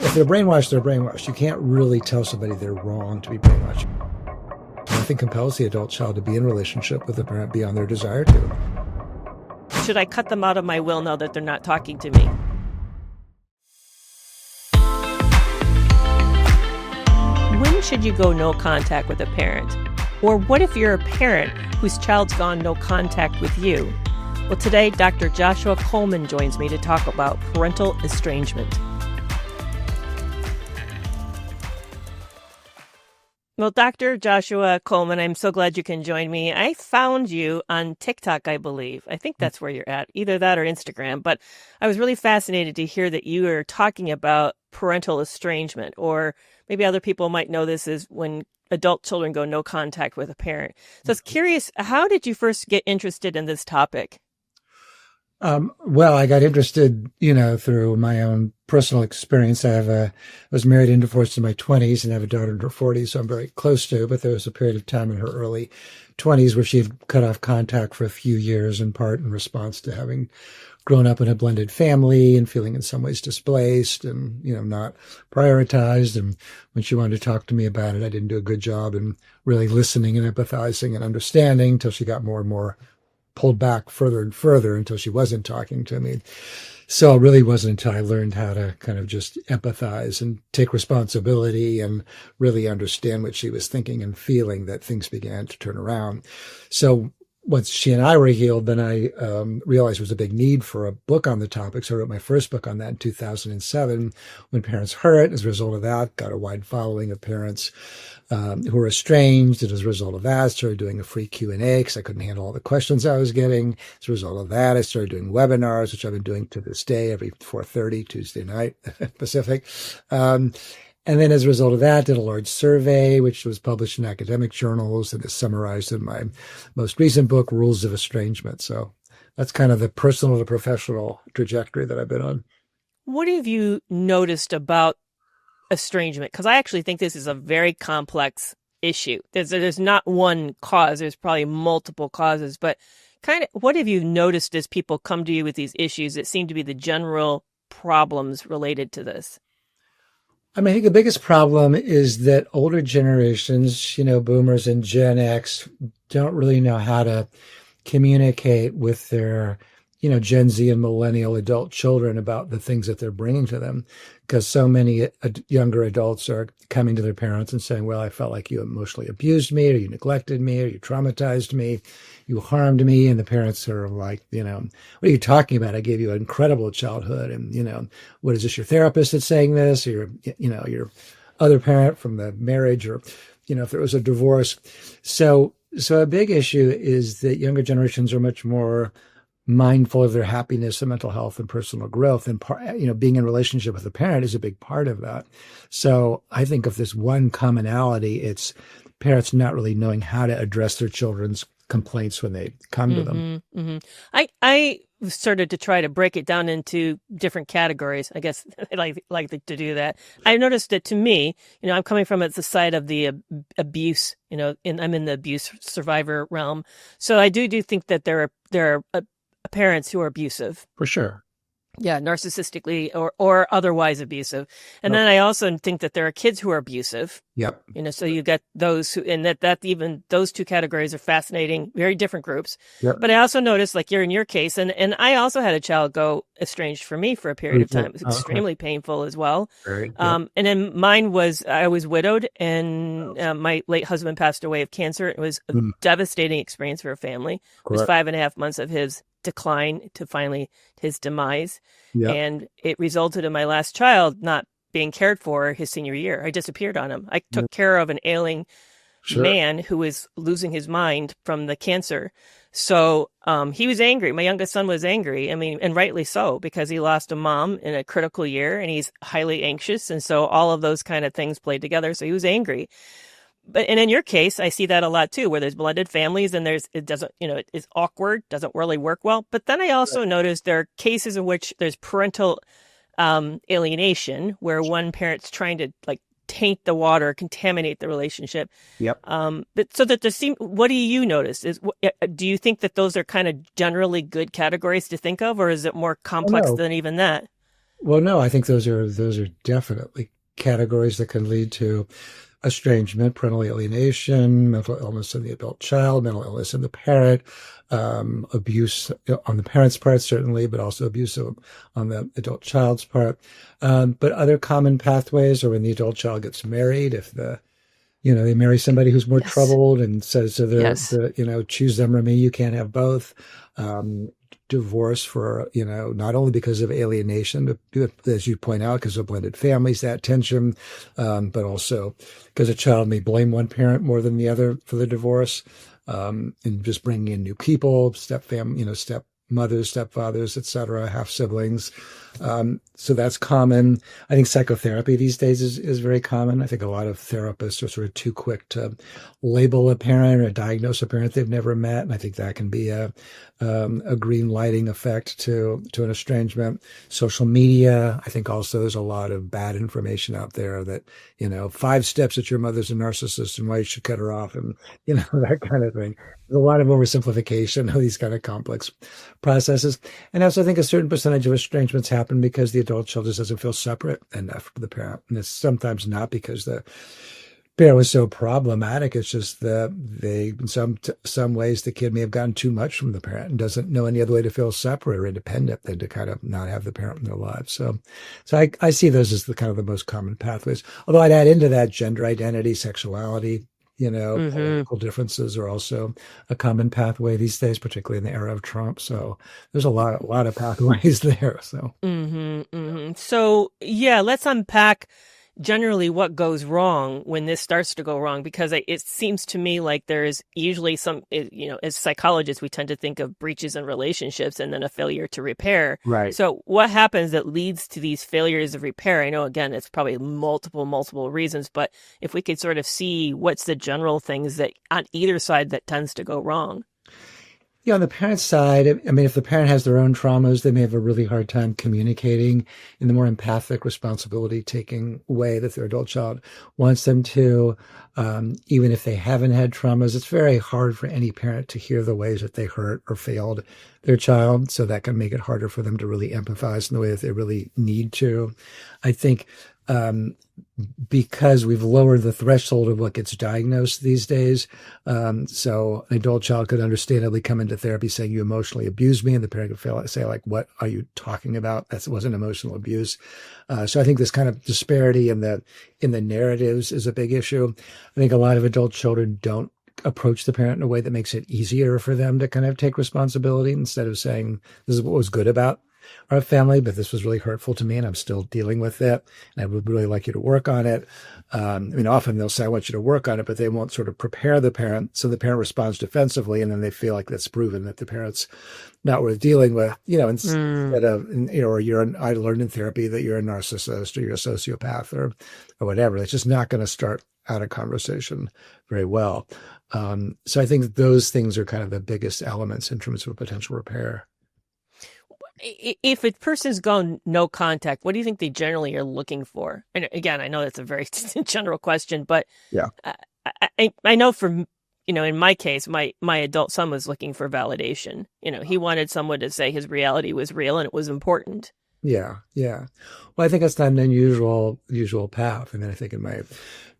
if they're brainwashed, they're brainwashed. You can't really tell somebody they're wrong to be brainwashed. Nothing compels the adult child to be in a relationship with a parent beyond their desire to. Should I cut them out of my will now that they're not talking to me? When should you go no contact with a parent? Or what if you're a parent whose child's gone no contact with you? Well, today, Dr. Joshua Coleman joins me to talk about parental estrangement. Well, Dr. Joshua Coleman, I'm so glad you can join me. I found you on TikTok, I believe. I think that's where you're at, either that or Instagram. But I was really fascinated to hear that you are talking about parental estrangement, or maybe other people might know this as when adult children go no contact with a parent. So I was curious, how did you first get interested in this topic? Well, I got interested, through my own personal experience. I was married and divorced in my 20s and I have a daughter in her 40s, so I'm very close to, but there was a period of time in her early 20s where she had cut off contact for a few years, in part in response to having grown up in a blended family and feeling in some ways displaced and, not prioritized. And when she wanted to talk to me about it, I didn't do a good job in really listening and empathizing and understanding until she got more and more pulled back further and further until she wasn't talking to me. So it really wasn't until I learned how to kind of just empathize and take responsibility and really understand what she was thinking and feeling that things began to turn around. So once she and I were healed, then I realized there was a big need for a book on the topic. So I wrote my first book on that in 2007, When Parents Hurt. As a result of that, got a wide following of parents who were estranged. And as a result of that, I started doing a free Q&A because I couldn't handle all the questions I was getting. As a result of that, I started doing webinars, which I've been doing to this day, every 4:30 Tuesday night Pacific. And then as a result of that, did a large survey, which was published in academic journals and is summarized in my most recent book, Rules of Estrangement. So that's kind of the personal to professional trajectory that I've been on. What have you noticed about estrangement? Because I actually think this is a very complex issue. There's not one cause. There's probably multiple causes. But kind of what have you noticed as people come to you with these issues that seem to be the general problems related to this? I think the biggest problem is that older generations, boomers and Gen X, don't really know how to communicate with their, Gen Z and millennial adult children about the things that they're bringing to them. Because so many younger adults are coming to their parents and saying, well, I felt like you emotionally abused me, or you neglected me, or you traumatized me, you harmed me. And the parents are like, what are you talking about? I gave you an incredible childhood. And, what is this, your therapist that's saying this? Or your other parent from the marriage, or, if there was a divorce. So a big issue is that younger generations are much more mindful of their happiness and mental health and personal growth. And, being in relationship with a parent is a big part of that. So I think if there's one commonality, it's parents not really knowing how to address their children's complaints when they come to them. Mm-hmm. I started to try to break it down into different categories. I guess I like to do that. I noticed that to me, I'm coming from the side of the abuse, and I'm in the abuse survivor realm. So I do think that there are parents who are abusive. For sure. Yeah, narcissistically or otherwise abusive. And then I also think that there are kids who are abusive. Yep. So you get those who, and that even those two categories are fascinating, very different groups. Yep. But I also noticed, like you're in your case, and I also had a child go estranged from me for a period of time. It was extremely painful as well. Right. And then mine was, I was widowed, and my late husband passed away of cancer. It was a devastating experience for a family. It was 5.5 months of his decline to finally his demise. Yep. And it resulted in my last child not being cared for his senior year. I disappeared on him. I took care of an ailing man who was losing his mind from the cancer. So he was angry. My youngest son was angry. And rightly so, because he lost a mom in a critical year and he's highly anxious. And so all of those kind of things played together. So he was angry. And in your case, I see that a lot too, where there's blended families and it's awkward, doesn't really work well. But then I also noticed there are cases in which there's parental alienation, where one parent's trying to taint the water, contaminate the relationship. Yep. But so that what do you notice? Do you think that those are kind of generally good categories to think of, or is it more complex than even that? Well, no, I think those are definitely categories that can lead to estrangement, parental alienation, mental illness in the adult child, mental illness in the parent, abuse on the parent's part, certainly, but also abuse on the adult child's part. But other common pathways are when the adult child gets married, if they marry somebody who's more Yes. troubled and says to Yes. choose them or me, you can't have both. Um, Divorce for, not only because of alienation, but as you point out, because of blended families, that tension, but also because a child may blame one parent more than the other for the divorce, and just bringing in new people, step mothers, stepfathers, etc., half siblings. So that's common. I think psychotherapy these days is very common. I think a lot of therapists are sort of too quick to label a parent or diagnose a parent they've never met. And I think that can be a green lighting effect to an estrangement. Social media, I think also there's a lot of bad information out there that, 5 steps that your mother's a narcissist and why you should cut her off and, that kind of thing. There's a lot of oversimplification of these kind of complex processes. And I also think a certain percentage of estrangements happen because the adult child just doesn't feel separate enough from the parent. And it's sometimes not because the parent was so problematic. It's just that in some ways the kid may have gotten too much from the parent and doesn't know any other way to feel separate or independent than to kind of not have the parent in their lives. So I see those as the kind of the most common pathways. Although I'd add into that gender identity, sexuality, political differences are also a common pathway these days, particularly in the era of Trump. So there's a lot of pathways there. So, So yeah, let's unpack generally what goes wrong when this starts to go wrong, because it seems to me like there's usually some, as psychologists, we tend to think of breaches in relationships and then a failure to repair. right. So what happens that leads to these failures of repair? I know, again, it's probably multiple reasons, but if we could sort of see what's the general things that on either side that tends to go wrong. Yeah, on the parent side, I mean, if the parent has their own traumas, they may have a really hard time communicating in the more empathic, responsibility-taking way that their adult child wants them to. Even if they haven't had traumas, it's very hard for any parent to hear the ways that they hurt or failed their child. So that can make it harder for them to really empathize in the way that they really need to. I think because we've lowered the threshold of what gets diagnosed these days. So an adult child could understandably come into therapy saying, you emotionally abused me. And the parent could say, like, what are you talking about? That wasn't emotional abuse. So I think this kind of disparity in the narratives is a big issue. I think a lot of adult children don't approach the parent in a way that makes it easier for them to kind of take responsibility instead of saying, this is what was good about our family, but this was really hurtful to me and I'm still dealing with it. And I would really like you to work on it. Often they'll say, I want you to work on it, but they won't sort of prepare the parent. So the parent responds defensively and then they feel like that's proven that the parent's not worth dealing with, instead of, or I learned in therapy that you're a narcissist or you're a sociopath or whatever. It's just not going to start out a conversation very well. So I think those things are kind of the biggest elements in terms of a potential repair. If a person's gone no contact, what do you think they generally are looking for? And again, I know that's a very general question, but yeah, I know for, in my case, my adult son was looking for validation. He wanted someone to say his reality was real and it was important. Yeah. Well, I think that's not an unusual path. I mean, I think in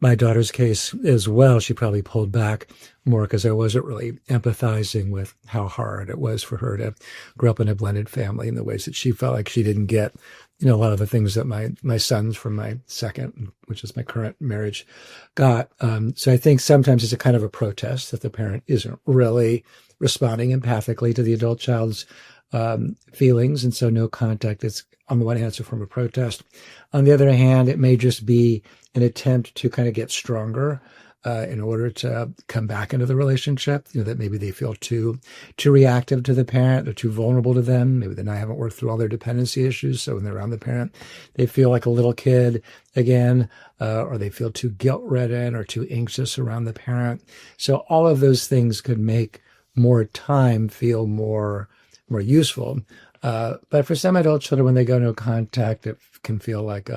my daughter's case as well, she probably pulled back more because I wasn't really empathizing with how hard it was for her to grow up in a blended family in the ways that she felt like she didn't get, a lot of the things that my sons from my second, which is my current marriage, got. So I think sometimes it's a kind of a protest that the parent isn't really responding empathically to the adult child's feelings. And so no contact is on the one hand, it's a form of protest. On the other hand, it may just be an attempt to kind of get stronger in order to come back into the relationship, that maybe they feel too reactive to the parent or too vulnerable to them. Maybe they haven't worked through all their dependency issues. So when they're around the parent, they feel like a little kid again, or they feel too guilt-ridden or too anxious around the parent. So all of those things could make more time feel more useful. But for some adult children, when they go no contact, it can feel like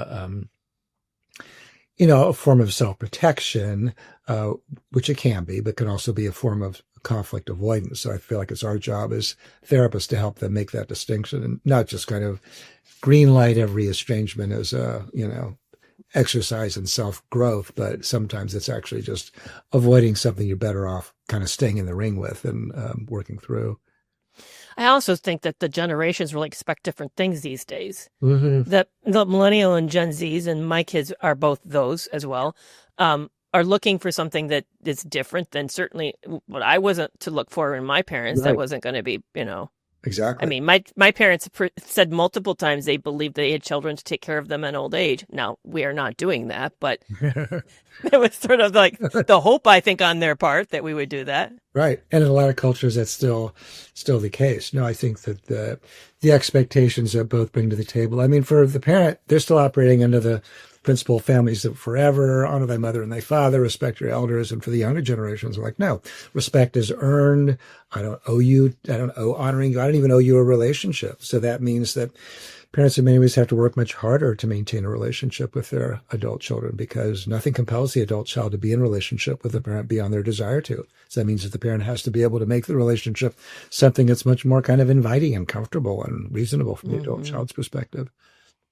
a form of self-protection, which it can be, but can also be a form of conflict avoidance. So I feel like it's our job as therapists to help them make that distinction and not just kind of green light every estrangement as a, exercise in self-growth, but sometimes it's actually just avoiding something you're better off kind of staying in the ring with and working through. I also think that the generations really expect different things these days. Mm-hmm. That the millennial and Gen Zs, and my kids are both those as well, are looking for something that is different than certainly what I wasn't to look for in my parents. Right. That wasn't going to be, Exactly. I mean, my parents said multiple times they believed they had children to take care of them in old age. Now, we are not doing that, but it was sort of like the hope, I think, on their part that we would do that. Right. And in a lot of cultures, that's still the case. No, I think that the expectations that both bring to the table, I mean, for the parent, they're still operating under the principle families that forever, honor thy mother and thy father, respect your elders. And for the younger generations, are like, no, respect is earned. I don't owe honoring you. I don't even owe you a relationship. So that means that parents in many ways have to work much harder to maintain a relationship with their adult children because nothing compels the adult child to be in a relationship with a parent beyond their desire to. So that means that the parent has to be able to make the relationship something that's much more kind of inviting and comfortable and reasonable from the adult child's perspective.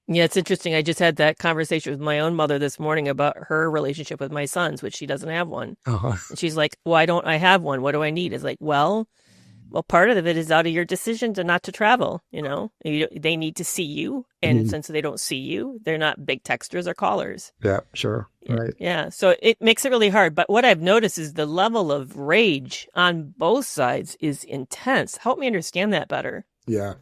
Yeah, it's interesting. I just had that conversation with my own mother this morning about her relationship with my sons, which she doesn't have one. Uh-huh. And she's like, why don't I have one? What do I need? It's like, well, part of it is out of your decision to not to travel. They need to see you. And since they don't see you, they're not big texters or callers. Yeah, sure. Right. Yeah. So it makes it really hard. But what I've noticed is the level of rage on both sides is intense. Help me understand that better. Yeah.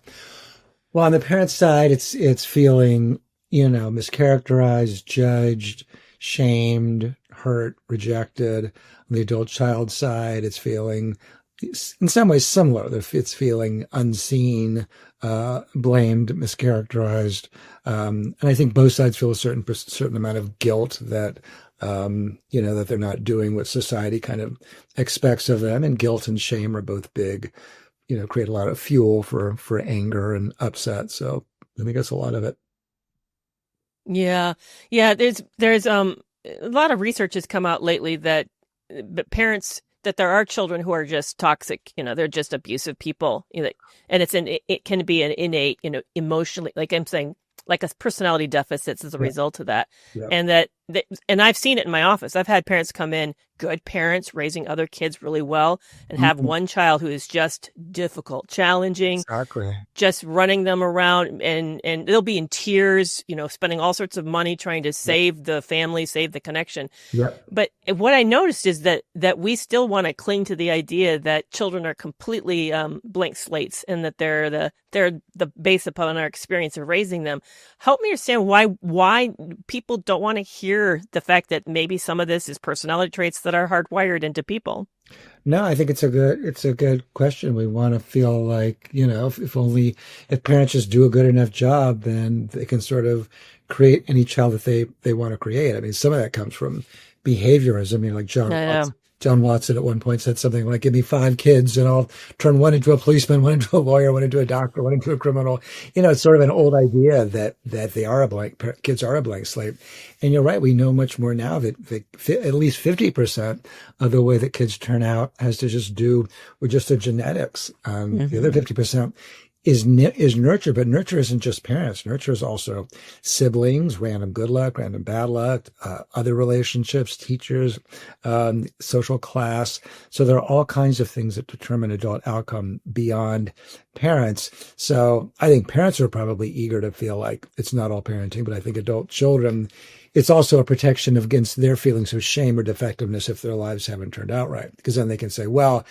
Well, on the parent side, it's feeling, mischaracterized, judged, shamed, hurt, rejected. On the adult child side, it's feeling in some ways similar. It's feeling unseen, blamed, mischaracterized. And I think both sides feel a certain amount of guilt that, that they're not doing what society kind of expects of them. And guilt and shame are both big, create a lot of fuel for anger and upset. So I think that's a lot of it. Yeah. Yeah. There's a lot of research has come out lately that parents, that there are children who are just toxic, they're just abusive people, and it can be an innate, emotionally, like I'm saying, like a personality deficits as a result of that. Yeah. And I've seen it in my office. I've had parents come in, good parents raising other kids really well, and have one child who is just difficult, challenging, exactly, just running them around, and they'll be in tears, spending all sorts of money trying to save the family, save the connection. Yeah. But what I noticed is that we still want to cling to the idea that children are completely blank slates, and that they're the base upon our experience of raising them. Help me understand why people don't want to hear the fact that maybe some of this is personality traits that are hardwired into people. No, I think it's a good question. We want to feel like, if parents just do a good enough job, then they can sort of create any child that they want to create. I mean, some of that comes from behaviorism. I mean, like John Watson at one point said something like, give me 5 kids and I'll turn one into a policeman, one into a lawyer, one into a doctor, one into a criminal. It's sort of an old idea that kids are a blank slate. And you're right. We know much more now that at least 50% of the way that kids turn out has to just do with just the genetics. The other 50% is nurture, but nurture isn't just parents. Nurture is also siblings, random good luck, random bad luck, other relationships, teachers, social class. So there are all kinds of things that determine adult outcome beyond parents. So I think parents are probably eager to feel like it's not all parenting, but I think adult children, it's also a protection against their feelings of shame or defectiveness if their lives haven't turned out right. Because then they can say, well,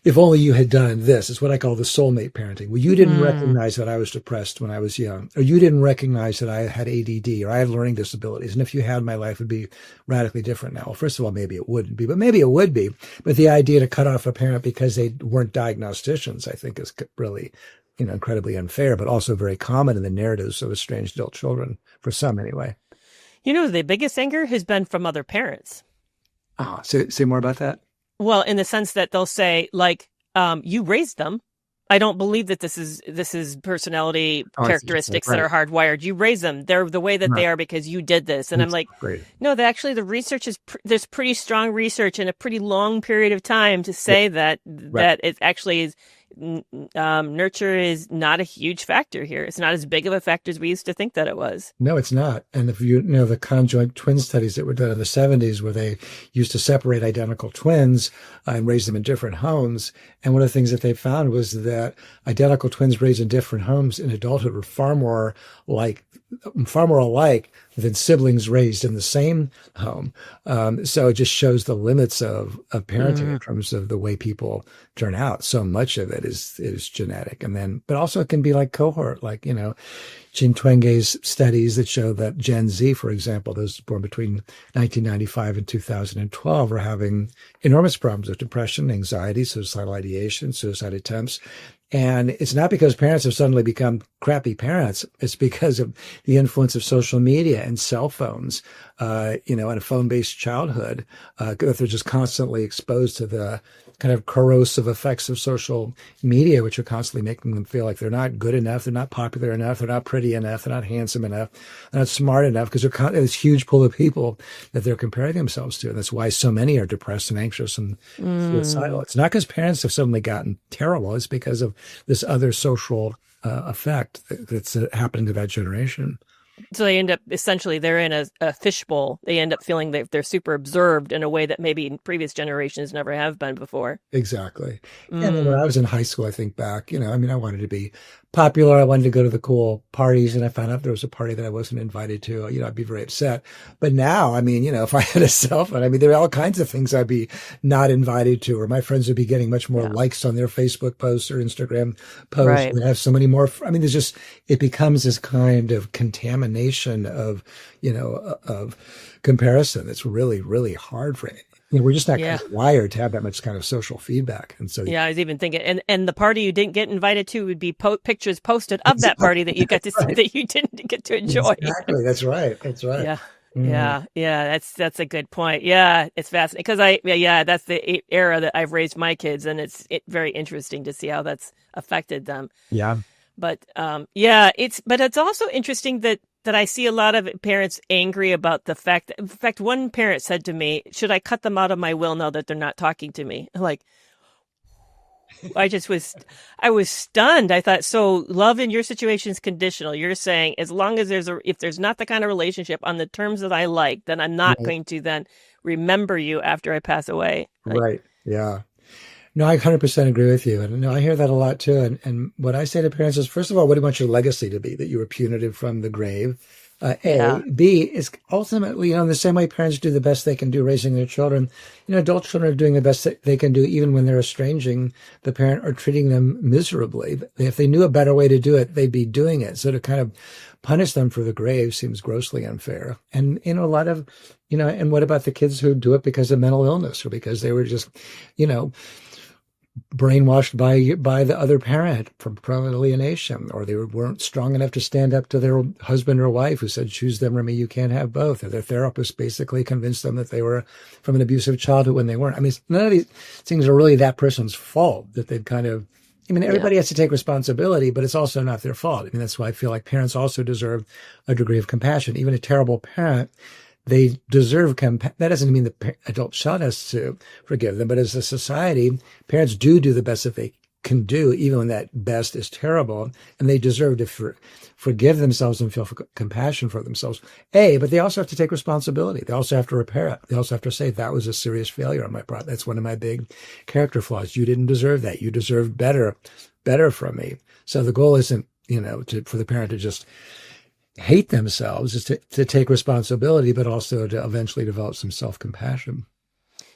if only you had done this. It's what I call the soulmate parenting. Well, you didn't recognize that I was depressed when I was young, or you didn't recognize that I had ADD or I had learning disabilities. And if you had, my life would be radically different now. Well, first of all, maybe it wouldn't be, but maybe it would be. But the idea to cut off a parent because they weren't diagnosticians, I think is really, incredibly unfair, but also very common in the narratives of estranged adult children, for some anyway. The biggest anger has been from other parents. Say more about that. Well, in the sense that they'll say, like, you raised them. I don't believe that this is personality characteristics that are hardwired. You raise them; they're the way that they are because you did this. And I'm like, no, actually, the research is there's pretty strong research in a pretty long period of time to say that it actually is. Nurture is not a huge factor here. It's not as big of a factor as we used to think that it was. No, it's not. And if you know the conjoint twin studies that were done in the 70s, where they used to separate identical twins and raise them in different homes. And one of the things that they found was that identical twins raised in different homes in adulthood were far more alike than siblings raised in the same home. So it just shows the limits of parenting in terms of the way people turn out. So much of it is genetic. And then, but also it can be like cohort, like, Jean Twenge's studies that show that Gen Z, for example, those born between 1995 and 2012 are having enormous problems with depression, anxiety, suicidal ideation, suicide attempts. And it's not because parents have suddenly become crappy parents. It's because of the influence of social media and cell phones, and a phone-based childhood, that they're just constantly exposed to the kind of corrosive effects of social media, which are constantly making them feel like they're not good enough, they're not popular enough, they're not pretty enough, they're not handsome enough, they're not smart enough, because they're this huge pool of people that they're comparing themselves to. And that's why so many are depressed and anxious and suicidal. It's not because parents have suddenly gotten terrible. It's because of this other social effect that's happening to that generation. So they end up, essentially, they're in a fishbowl. They end up feeling that they're super observed in a way that maybe in previous generations never have been before. Exactly. And then when I was in high school, I think back, I wanted to be popular. I wanted to go to the cool parties, and I found out there was a party that I wasn't invited to. I'd be very upset. But now, if I had a cell phone, there are all kinds of things I'd be not invited to, or my friends would be getting much more likes on their Facebook posts or Instagram posts. Right. And have so many more. It becomes this kind of contamination of comparison. It's really, really hard for it. We're just not kind of wired to have that much kind of social feedback. And so, I was even thinking, and the party you didn't get invited to would be pictures posted of that party that you got to see that you didn't get to enjoy. Exactly. That's right. Yeah. Yeah. That's a good point. Yeah. It's fascinating because that's the era that I've raised my kids, and it's very interesting to see how that's affected them. Yeah. But, it's also interesting that I see a lot of parents angry about the fact that, in fact, one parent said to me, should I cut them out of my will now that they're not talking to me? Like, I was stunned. I thought, so love in your situation is conditional. You're saying as long as if there's not the kind of relationship on the terms that I like, then I'm not going to then remember you after I pass away. Right. Yeah. No, I 100% agree with you. And I hear that a lot too. And what I say to parents is, first of all, what do you want your legacy to be? That you were punitive from the grave. B is ultimately, in the same way parents do the best they can do raising their children, adult children are doing the best that they can do, even when they're estranging the parent or treating them miserably. If they knew a better way to do it, they'd be doing it. So to kind of punish them for the grave seems grossly unfair. And, a lot of, and what about the kids who do it because of mental illness or because they were just, brainwashed by the other parent from parental alienation, or they weren't strong enough to stand up to their husband or wife who said, choose them or me, you can't have both. Or their therapist basically convinced them that they were from an abusive childhood when they weren't. None of these things are really that person's fault, that they've kind of, everybody has to take responsibility, but it's also not their fault. That's why I feel like parents also deserve a degree of compassion. Even a terrible parent, they deserve compassion. That doesn't mean the adult child has to forgive them, but as a society, parents do the best that they can do, even when that best is terrible, and they deserve to forgive themselves and feel compassion for themselves. But they also have to take responsibility. They also have to repair it. They also have to say, that was a serious failure on my part. That's one of my big character flaws. You didn't deserve that. You deserved better from me. So the goal isn't, for the parent to just hate themselves, is to take responsibility, but also to eventually develop some self-compassion.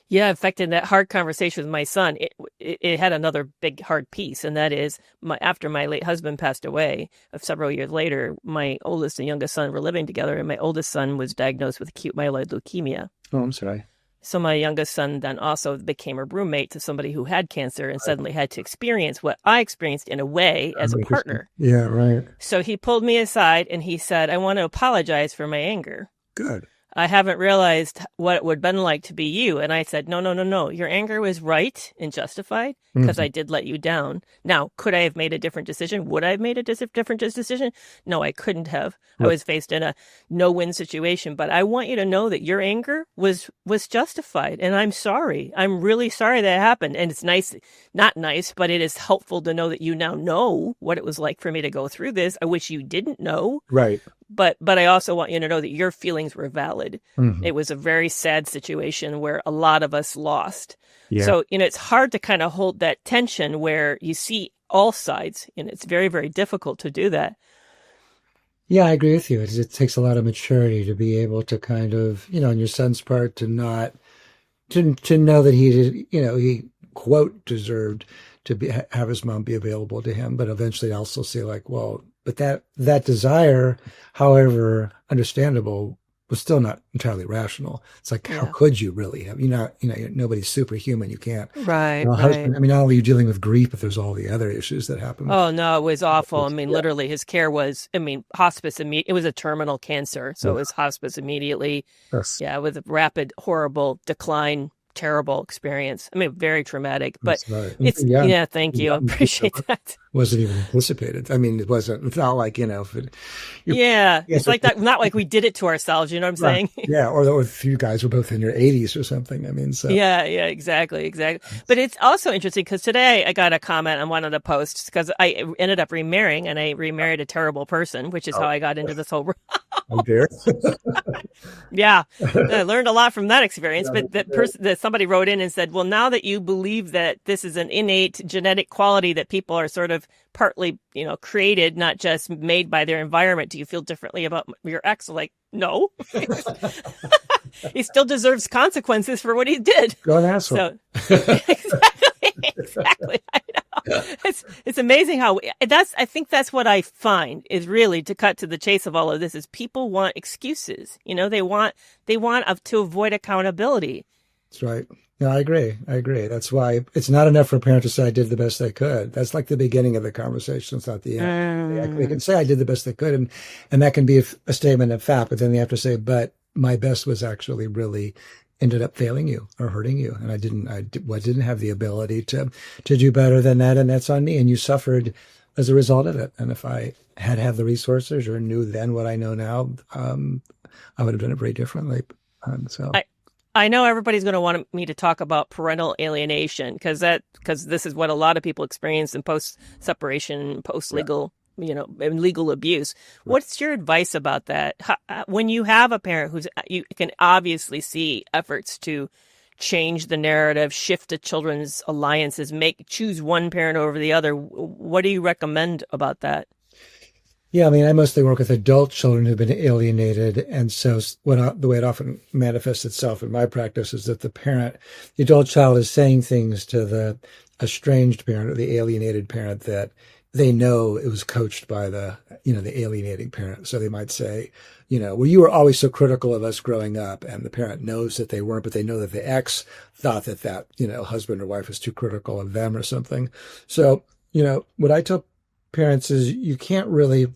Yeah, in fact, in that hard conversation with my son, it had another big hard piece, and that is, after my late husband passed away, several years later, my oldest and youngest son were living together, and my oldest son was diagnosed with acute myeloid leukemia. Oh, I'm sorry. So my youngest son then also became a roommate to somebody who had cancer and suddenly had to experience what I experienced in a way as a partner. Yeah, right. So he pulled me aside and he said, I want to apologize for my anger. Good. I haven't realized what it would have been like to be you. And I said, no, no, no, no. Your anger was right and justified because I did let you down. Now, could I have made a different decision? Would I have made a different decision? No, I couldn't have. I was faced in a no-win situation. But I want you to know that your anger was justified. And I'm sorry. I'm really sorry that happened. And it's nice, not nice, but it is helpful to know that you now know what it was like for me to go through this. I wish you didn't know. Right. But I also want you to know that your feelings were valid. It was a very sad situation where a lot of us lost. Yeah. So, it's hard to kind of hold that tension where you see all sides, and it's very, very difficult to do that. Yeah, I agree with you. It takes a lot of maturity to be able to kind of, on your son's part, to not, to know that he did, he, quote, deserved to have his mom be available to him, but eventually also say like, well, but that desire, however understandable, was still not entirely rational. It's like, how could you really have, nobody's superhuman. You can't. Right. Husband, I mean, not only are you dealing with grief, but there's all the other issues that happen. Oh, no, it was awful. I mean, literally his care was, hospice, it was a terminal cancer. So it was hospice immediately. Yes. Yeah, with a rapid, horrible decline. Terrible experience. Very traumatic, but it's, thank you. I appreciate that. Wasn't even anticipated. It's not like, it's like that, not like we did it to ourselves. You know what I'm saying? Yeah. Or if you guys were both in your 80s or something. Yeah, exactly. But it's also interesting because today I got a comment on one of the posts because I ended up remarrying and I remarried a terrible person, which is how I got into this whole. Oh dear. Yeah. I learned a lot from that experience, but that person that somebody wrote in and said, well, now that you believe that this is an innate genetic quality that people are sort of partly, created, not just made by their environment, do you feel differently about your ex? Like, no. He still deserves consequences for what he did. Go and ask him. So, exactly. I know. It's amazing how I think that's what I find is really, to cut to the chase of all of this, is people want excuses. They want to avoid accountability. That's right. No, I agree. That's why it's not enough for a parent to say I did the best I could. That's like the beginning of the conversation. It's not the end. They can say I did the best they could, and that can be a statement of fact, but then they have to say, but my best was actually really ended up failing you or hurting you. And I didn't have the ability to do better than that. And that's on me. And you suffered as a result of it. And if I had the resources or knew then what I know now, I would have done it very differently. I know everybody's going to want me to talk about parental alienation because this is what a lot of people experience in post-separation, post-legal, and legal abuse. Right. What's your advice about that? When you have a parent you can obviously see efforts to change the narrative, shift the children's alliances, choose one parent over the other. What do you recommend about that? Yeah, I mostly work with adult children who've been alienated. And so the way it often manifests itself in my practice is that the adult child is saying things to the estranged parent or the alienated parent that they know it was coached by the alienating parent. So they might say, well, you were always so critical of us growing up. And the parent knows that they weren't, but they know that the ex thought that husband or wife was too critical of them or something. So, what I tell parents is you can't really,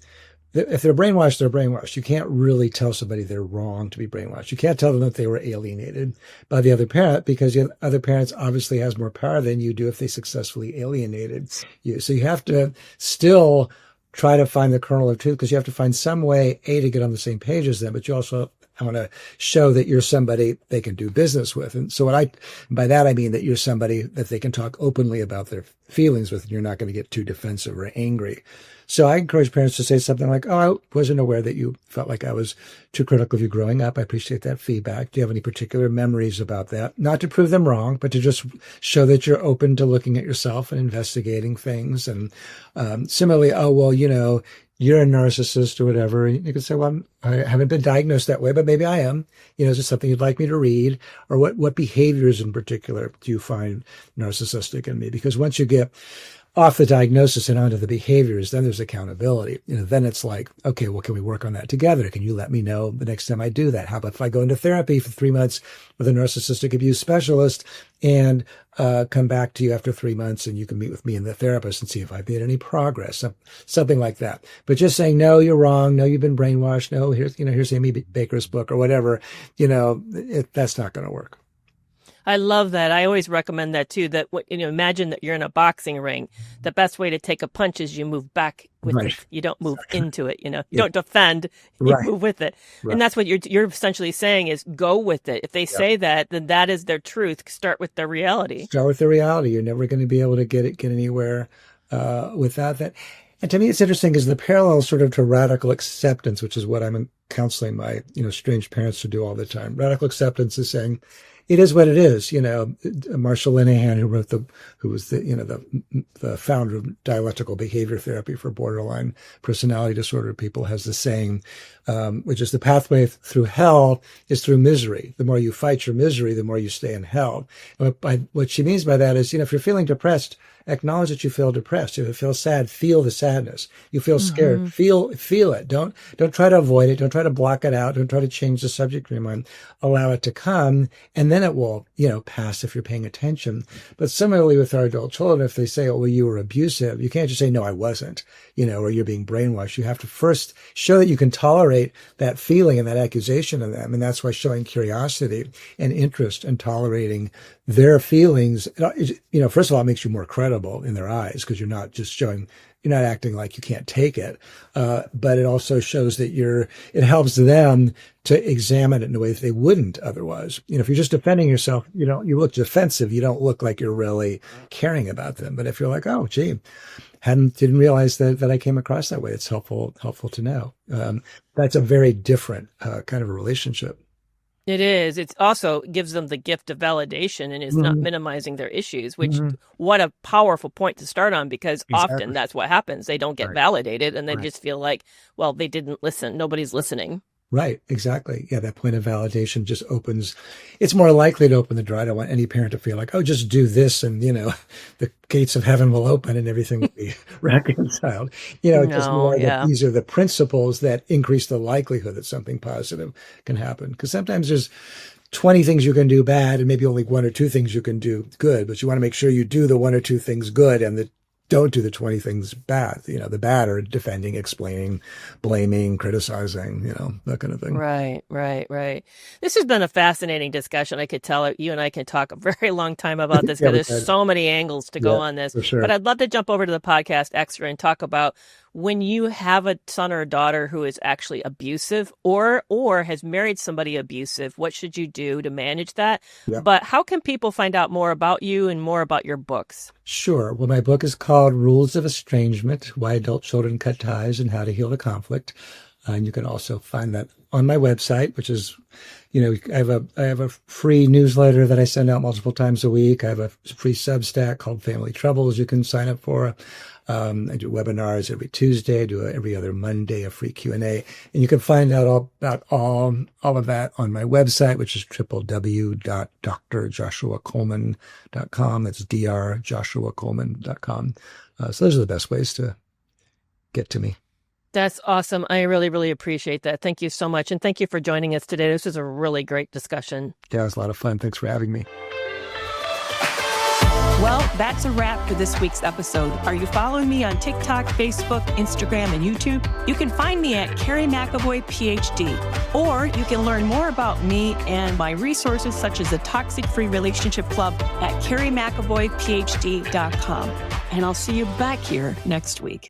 if they're brainwashed, they're brainwashed. You can't really tell somebody they're wrong to be brainwashed. You can't tell them that they were alienated by the other parent because the other parent obviously has more power than you do if they successfully alienated you. So you have to still try to find the kernel of truth because you have to find some way, to get on the same page as them, but you also want to show that you're somebody they can do business with. And so by that, I mean that you're somebody that they can talk openly about their feelings with, and you're not going to get too defensive or angry. So I encourage parents to say something like, oh, I wasn't aware that you felt like I was too critical of you growing up. I appreciate that feedback. Do you have any particular memories about that? Not to prove them wrong, but to just show that you're open to looking at yourself and investigating things. And similarly, oh, well, you're a narcissist or whatever. And you can say, well, I haven't been diagnosed that way, but maybe I am. Is there something you'd like me to read? Or what behaviors in particular do you find narcissistic in me? Because once you get off the diagnosis and onto the behaviors, then there's accountability. Then it's like, okay, well, can we work on that together? Can you let me know the next time I do that? How about if I go into therapy for 3 months with a narcissistic abuse specialist and come back to you after 3 months, and you can meet with me and the therapist and see if I've made any progress, something like that. But just saying, no, you're wrong. No, you've been brainwashed. No, here's Amy Baker's book or whatever, that's not going to work. I love that. I always recommend that too, that imagine that you're in a boxing ring. The best way to take a punch is you move back with it. You don't move into it, You don't defend, you move with it. Right. And that's what you're essentially saying is go with it. If they say that, then that is their truth. Start with their reality. Start with the reality. You're never going to be able to get anywhere without that. And to me, it's interesting because the parallel sort of to radical acceptance, which is what I'm counseling my, estranged parents to do all the time. Radical acceptance is saying, it is what it is. Marshall Linehan, who was the founder of dialectical behavior therapy for borderline personality disorder people, has the saying, which is the pathway through hell is through misery. The more you fight your misery, the more you stay in hell. What she means by that is, if you're feeling depressed, acknowledge that you feel depressed. If you feel sad, feel the sadness. You feel scared, feel it. Don't try to avoid it. Don't try to block it out. Don't try to change the subject in your mind. Allow it to come, and then it will, pass if you're paying attention. But similarly with our adult children, if they say, oh, well, you were abusive, you can't just say, no, I wasn't, or you're being brainwashed. You have to first show that you can tolerate that feeling and that accusation of them. And that's why showing curiosity and interest and tolerating their feelings, first of all, it makes you more credible in their eyes because you're not acting like you can't take it. But it also shows that it helps them to examine it in a way that they wouldn't otherwise. If you're just defending yourself, you look defensive. You don't look like you're really caring about them. But if you're like, oh, gee, didn't realize that I came across that way. It's helpful to know. That's a very different kind of a relationship. It is. It also gives them the gift of validation and is not minimizing their issues, which what a powerful point to start on, because often that's what happens. They don't get validated and they just feel like, well, they didn't listen. Nobody's listening. Right. Exactly. Yeah. That point of validation just it's more likely to open the door. I don't want any parent to feel like, oh, just do this and, the gates of heaven will open and everything will be reconciled. Just more that these are the principles that increase the likelihood that something positive can happen. Because sometimes there's 20 things you can do bad and maybe only 1 or 2 things you can do good, but you want to make sure you do the 1 or 2 things good and don't do the 20 things bad. The bad are defending, explaining, blaming, criticizing, that kind of thing. Right. This has been a fascinating discussion. I could tell you and I can talk a very long time about this because there's so many angles to go on this. Sure. But I'd love to jump over to the podcast extra and talk about when you have a son or a daughter who is actually abusive or has married somebody abusive, what should you do to manage that? Yeah. But how can people find out more about you and more about your books? Sure. Well, my book is called Rules of Estrangement, Why Adult Children Cut Ties and How to Heal the Conflict. And you can also find that on my website, which is, I have a free newsletter that I send out multiple times a week. I have a free Substack called Family Troubles you can sign up for. I do webinars every Tuesday. I do every other Monday, a free Q&A. And you can find out all about all of that on my website, which is www.drjoshuacoleman.com. That's drjoshuacoleman.com. So those are the best ways to get to me. That's awesome. I really, really appreciate that. Thank you so much. And thank you for joining us today. This was a really great discussion. Yeah, it was a lot of fun. Thanks for having me. Well, that's a wrap for this week's episode. Are you following me on TikTok, Facebook, Instagram, and YouTube? You can find me at Kerry McAvoy, PhD. Or you can learn more about me and my resources, such as the Toxic Free Relationship Club, at kerrymcavoyphd.com. And I'll see you back here next week.